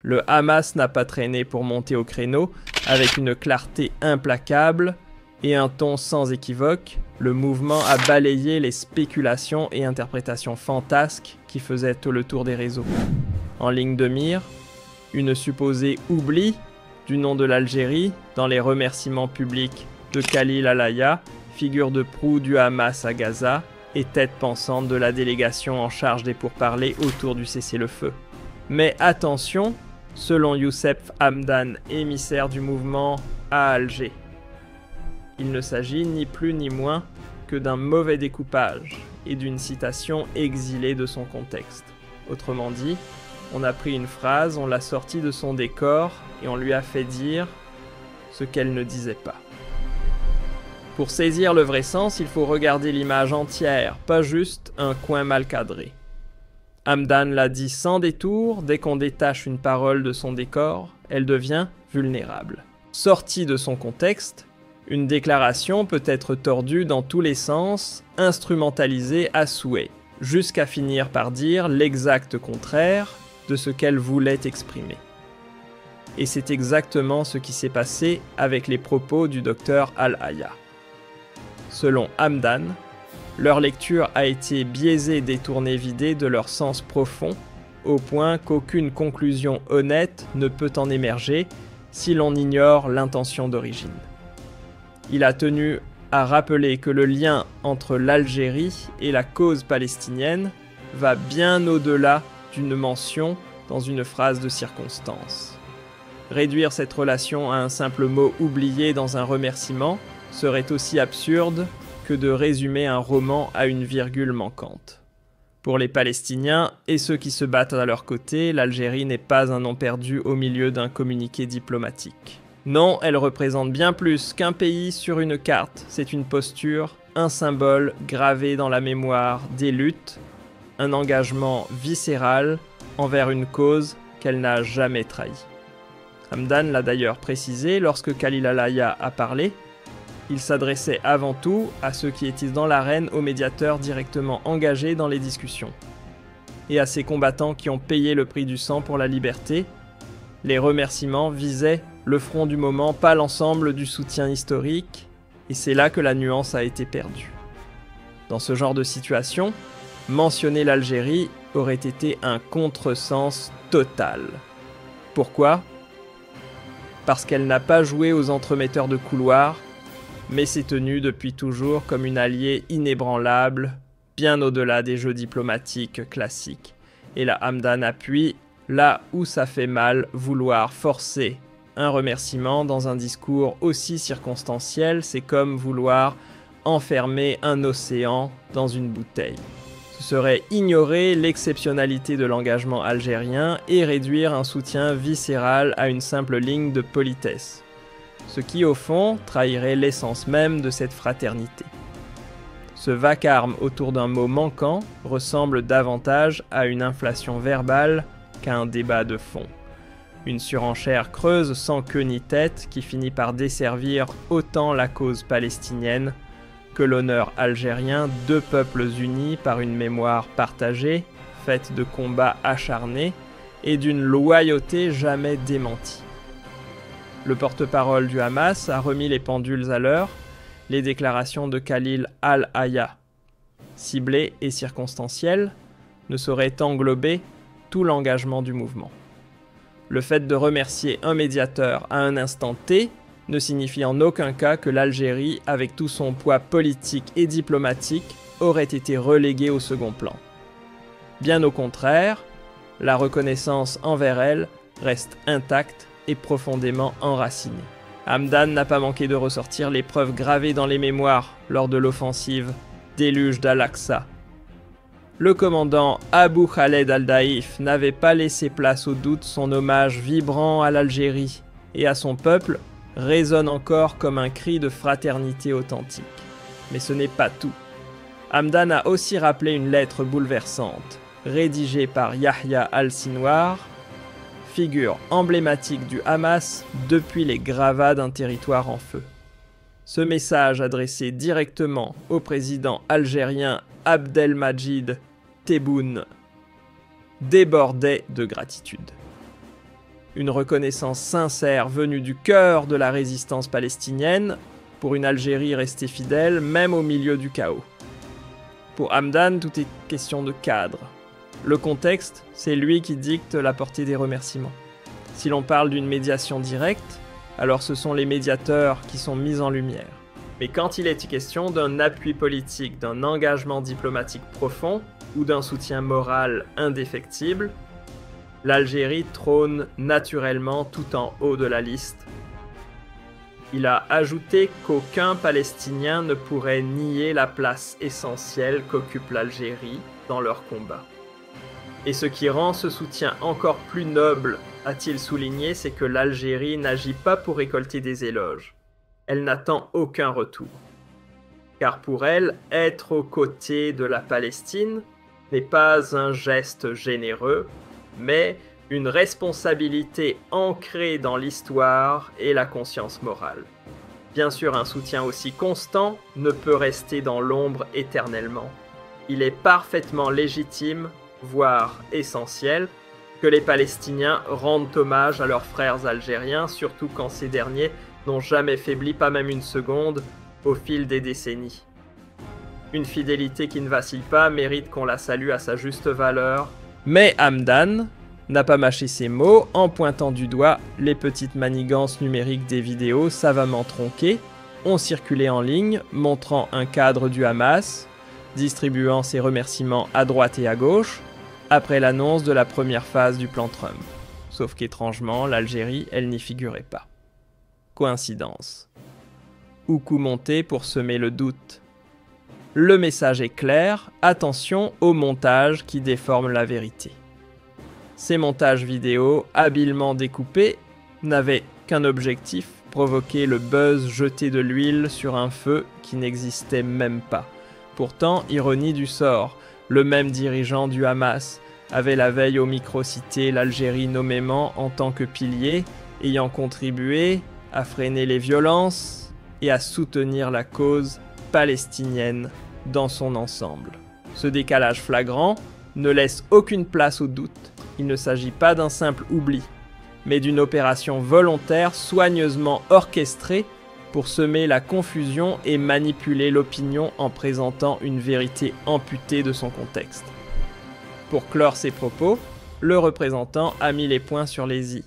Le Hamas n'a pas traîné pour monter au créneau, avec une clarté implacable et un ton sans équivoque. Le mouvement a balayé les spéculations et interprétations fantasques qui faisaient le tour des réseaux. En ligne de mire, une supposée oubli du nom de l'Algérie dans les remerciements publics de Khalil Al-Hayya, figure de proue du Hamas à Gaza et tête pensante de la délégation en charge des pourparlers autour du cessez-le-feu. Mais attention, selon Youssef Hamdan, émissaire du mouvement à Alger, il ne s'agit ni plus ni moins que d'un mauvais découpage et d'une citation exilée de son contexte. Autrement dit, on a pris une phrase, on l'a sortie de son décor et on lui a fait dire ce qu'elle ne disait pas. Pour saisir le vrai sens, il faut regarder l'image entière, pas juste un coin mal cadré. Hamdan l'a dit sans détour, dès qu'on détache une parole de son décor, elle devient vulnérable. Sortie de son contexte, une déclaration peut être tordue dans tous les sens, instrumentalisée à souhait, jusqu'à finir par dire l'exact contraire de ce qu'elle voulait exprimer. Et c'est exactement ce qui s'est passé avec les propos du docteur Al-Hayya. Selon Hamdan, leur lecture a été biaisée, détournée, vidée de leur sens profond, au point qu'aucune conclusion honnête ne peut en émerger si l'on ignore l'intention d'origine. Il a tenu à rappeler que le lien entre l'Algérie et la cause palestinienne va bien au-delà d'une mention dans une phrase de circonstance. Réduire cette relation à un simple mot oublié dans un remerciement serait aussi absurde que de résumer un roman à une virgule manquante. Pour les Palestiniens et ceux qui se battent à leur côté, l'Algérie n'est pas un nom perdu au milieu d'un communiqué diplomatique. Non, elle représente bien plus qu'un pays sur une carte. C'est une posture, un symbole gravé dans la mémoire des luttes, un engagement viscéral envers une cause qu'elle n'a jamais trahie. Hamdan l'a d'ailleurs précisé lorsque Khalil Al-Hayya a parlé. Il s'adressait avant tout à ceux qui étaient dans l'arène, aux médiateurs directement engagés dans les discussions, et à ces combattants qui ont payé le prix du sang pour la liberté. Les remerciements visaient le front du moment, pas l'ensemble du soutien historique, et c'est là que la nuance a été perdue. Dans ce genre de situation, mentionner l'Algérie aurait été un contresens total. Pourquoi ? Parce qu'elle n'a pas joué aux entremetteurs de couloir, mais s'est tenue depuis toujours comme une alliée inébranlable, bien au-delà des jeux diplomatiques classiques. Et la Hamdan appuie là où ça fait mal vouloir forcer un remerciement dans un discours aussi circonstanciel, c'est comme vouloir enfermer un océan dans une bouteille. Ce serait ignorer l'exceptionnalité de l'engagement algérien et réduire un soutien viscéral à une simple ligne de politesse. Ce qui, au fond, trahirait l'essence même de cette fraternité. Ce vacarme autour d'un mot manquant ressemble davantage à une inflation verbale qu'à un débat de fond. Une surenchère creuse sans queue ni tête qui finit par desservir autant la cause palestinienne que l'honneur algérien, deux peuples unis par une mémoire partagée, faite de combats acharnés et d'une loyauté jamais démentie. Le porte-parole du Hamas a remis les pendules à l'heure, les déclarations de Khalil Al-Hayya, ciblées et circonstancielles, ne sauraient englober tout l'engagement du mouvement. Le fait de remercier un médiateur à un instant T ne signifie en aucun cas que l'Algérie, avec tout son poids politique et diplomatique, aurait été reléguée au second plan. Bien au contraire, la reconnaissance envers elle reste intacte et profondément enracinée. Hamdan n'a pas manqué de ressortir les preuves gravées dans les mémoires lors de l'offensive Déluge d'Al-Aqsa. Le commandant Abu Khaled al-Daïf n'avait pas laissé place au doute, son hommage vibrant à l'Algérie et à son peuple résonne encore comme un cri de fraternité authentique. Mais ce n'est pas tout. Hamdan a aussi rappelé une lettre bouleversante, rédigée par Yahya al-Sinwar, figure emblématique du Hamas depuis les gravats d'un territoire en feu. Ce message adressé directement au président algérien Abdelmadjid Tebboune débordait de gratitude. une reconnaissance sincère venue du cœur de la résistance palestinienne pour une Algérie restée fidèle même au milieu du chaos. Pour Hamdan, tout est question de cadre. Le contexte, c'est lui qui dicte la portée des remerciements. Si l'on parle d'une médiation directe, alors ce sont les médiateurs qui sont mis en lumière. Mais quand il est question d'un appui politique, d'un engagement diplomatique profond ou d'un soutien moral indéfectible, l'Algérie trône naturellement tout en haut de la liste. Il a ajouté qu'aucun Palestinien ne pourrait nier la place essentielle qu'occupe l'Algérie dans leur combat. Et ce qui rend ce soutien encore plus noble, a-t-il souligné, c'est que l'Algérie n'agit pas pour récolter des éloges. Elle n'attend aucun retour. Car pour elle, être aux côtés de la Palestine n'est pas un geste généreux, mais une responsabilité ancrée dans l'histoire et la conscience morale. Bien sûr, un soutien aussi constant ne peut rester dans l'ombre éternellement. Il est parfaitement légitime, voire essentiel, que les Palestiniens rendent hommage à leurs frères algériens, surtout quand ces derniers n'ont jamais faibli, pas même une seconde, au fil des décennies. Une fidélité qui ne vacille pas mérite qu'on la salue à sa juste valeur. Mais Hamdan n'a pas mâché ses mots en pointant du doigt les petites manigances numériques des vidéos savamment tronquées, ont circulé en ligne, montrant un cadre du Hamas, distribuant ses remerciements à droite et à gauche, après l'annonce de la première phase du plan Trump. Sauf qu'étrangement, l'Algérie, elle n'y figurait pas. Coïncidence. Ou coup monté pour semer le doute. Le message est clair, attention au montage qui déforme la vérité. Ces montages vidéo, habilement découpés, n'avaient qu'un objectif, provoquer le buzz, jeter de l'huile sur un feu qui n'existait même pas. Pourtant, ironie du sort, le même dirigeant du Hamas avait la veille au micro cité l'Algérie nommément en tant que pilier, ayant contribué à freiner les violences et à soutenir la cause palestinienne dans son ensemble. Ce décalage flagrant ne laisse aucune place au doute. Il ne s'agit pas d'un simple oubli, mais d'une opération volontaire soigneusement orchestrée pour semer la confusion et manipuler l'opinion en présentant une vérité amputée de son contexte. Pour clore ses propos, le représentant a mis les points sur les i.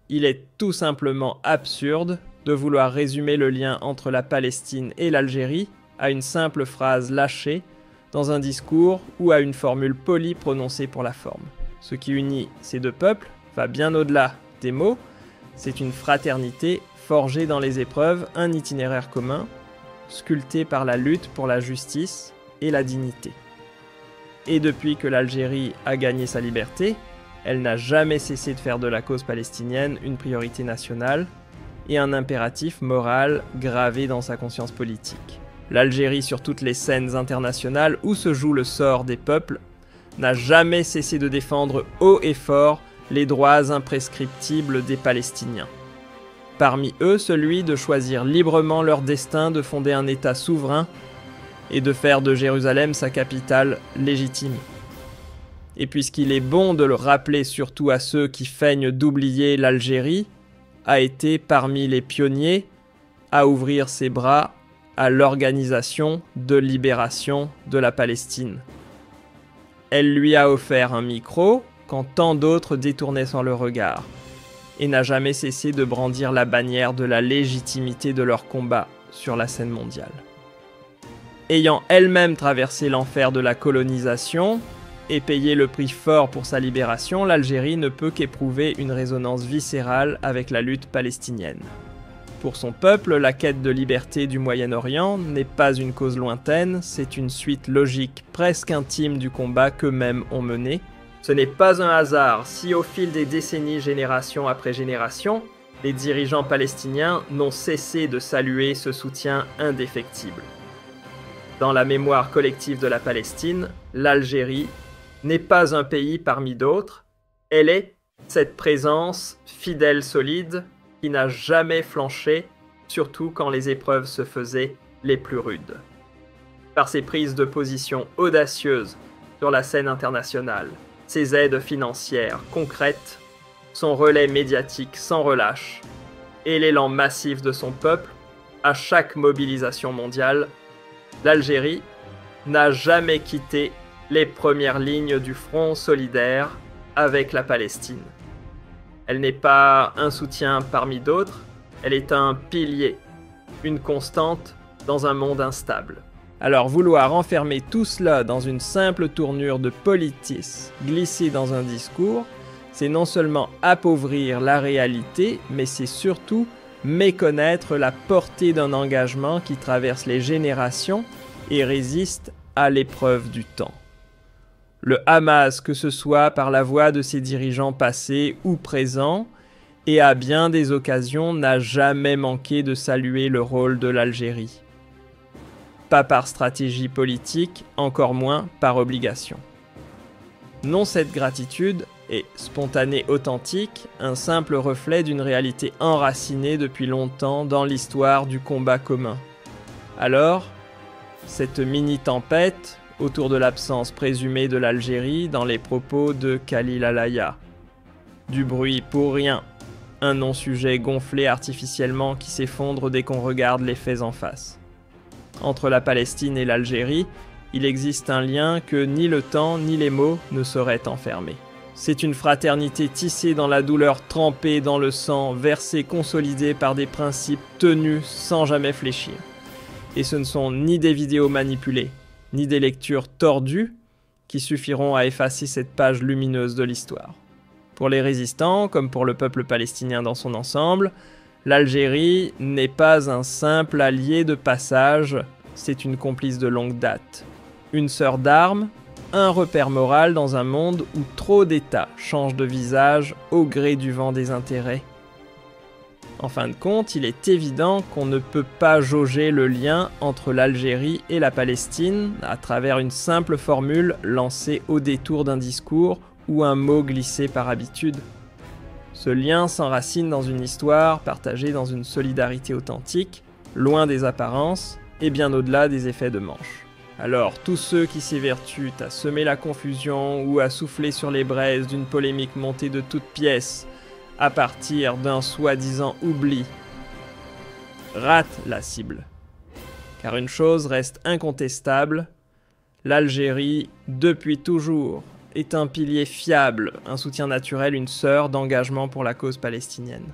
Il est tout simplement absurde de vouloir résumer le lien entre la Palestine et l'Algérie à une simple phrase lâchée dans un discours ou à une formule polie prononcée pour la forme. Ce qui unit ces deux peuples va bien au-delà des mots, c'est une fraternité forgée dans les épreuves, un itinéraire commun, sculpté par la lutte pour la justice et la dignité. Et depuis que l'Algérie a gagné sa liberté, elle n'a jamais cessé de faire de la cause palestinienne une priorité nationale et un impératif moral gravé dans sa conscience politique. L'Algérie, sur toutes les scènes internationales où se joue le sort des peuples, n'a jamais cessé de défendre haut et fort les droits imprescriptibles des Palestiniens. Parmi eux, celui de choisir librement leur destin, de fonder un État souverain et de faire de Jérusalem sa capitale légitime. Et puisqu'il est bon de le rappeler surtout à ceux qui feignent d'oublier, l'Algérie a été parmi les pionniers à ouvrir ses bras à l'organisation de libération de la Palestine. Elle lui a offert un micro quand tant d'autres détournaient sans le regard, et n'a jamais cessé de brandir la bannière de la légitimité de leur combat sur la scène mondiale. Ayant elle-même traversé l'enfer de la colonisation et payé le prix fort pour sa libération, l'Algérie ne peut qu'éprouver une résonance viscérale avec la lutte palestinienne. Pour son peuple, la quête de liberté du Moyen-Orient n'est pas une cause lointaine, c'est une suite logique presque intime du combat qu'eux-mêmes ont mené. Ce n'est pas un hasard si au fil des décennies, génération après génération, les dirigeants palestiniens n'ont cessé de saluer ce soutien indéfectible. Dans la mémoire collective de la Palestine, l'Algérie n'est pas un pays parmi d'autres, elle est cette présence fidèle, solide, qui n'a jamais flanché, surtout quand les épreuves se faisaient les plus rudes. Par ses prises de position audacieuses sur la scène internationale, ses aides financières concrètes son relais médiatique sans relâche et l'élan massif de son peuple à chaque mobilisation mondiale, l'Algérie n'a jamais quitté les premières lignes du front solidaire avec la Palestine. Elle n'est pas un soutien parmi d'autres, elle est un pilier, une constante dans un monde instable. Alors vouloir enfermer tout cela dans une simple tournure de politis glissée dans un discours, c'est non seulement appauvrir la réalité, mais c'est surtout méconnaître la portée d'un engagement qui traverse les générations et résiste à l'épreuve du temps. Le Hamas, que ce soit par la voix de ses dirigeants passés ou présents, et à bien des occasions n'a jamais manqué de saluer le rôle de l'Algérie. Pas par stratégie politique, encore moins par obligation. Non, cette gratitude est spontanée, authentique, un simple reflet d'une réalité enracinée depuis longtemps dans l'histoire du combat commun. Alors, cette mini-tempête autour de l'absence présumée de l'Algérie dans les propos de Khalil Alaya. Du bruit pour rien, un non-sujet gonflé artificiellement qui s'effondre dès qu'on regarde les faits en face. Entre la Palestine et l'Algérie, il existe un lien que ni le temps ni les mots ne sauraient enfermer. C'est une fraternité tissée dans la douleur, trempée dans le sang, versée, consolidée par des principes tenus sans jamais fléchir. Et ce ne sont ni des vidéos manipulées, ni des lectures tordues qui suffiront à effacer cette page lumineuse de l'histoire. Pour les résistants, comme pour le peuple palestinien dans son ensemble, l'Algérie n'est pas un simple allié de passage, c'est une complice de longue date. Une sœur d'armes, un repère moral dans un monde où trop d'États changent de visage au gré du vent des intérêts. En fin de compte, il est évident qu'on ne peut pas jauger le lien entre l'Algérie et la Palestine à travers une simple formule lancée au détour d'un discours ou un mot glissé par habitude. Ce lien s'enracine dans une histoire partagée dans une solidarité authentique, loin des apparences et bien au-delà des effets de manche. Alors, tous ceux qui s'évertuent à semer la confusion ou à souffler sur les braises d'une polémique montée de toutes pièces à partir d'un soi-disant oubli, ratent la cible. Car une chose reste incontestable, l'Algérie, depuis toujours, est un pilier fiable, un soutien naturel, une sœur d'engagement pour la cause palestinienne.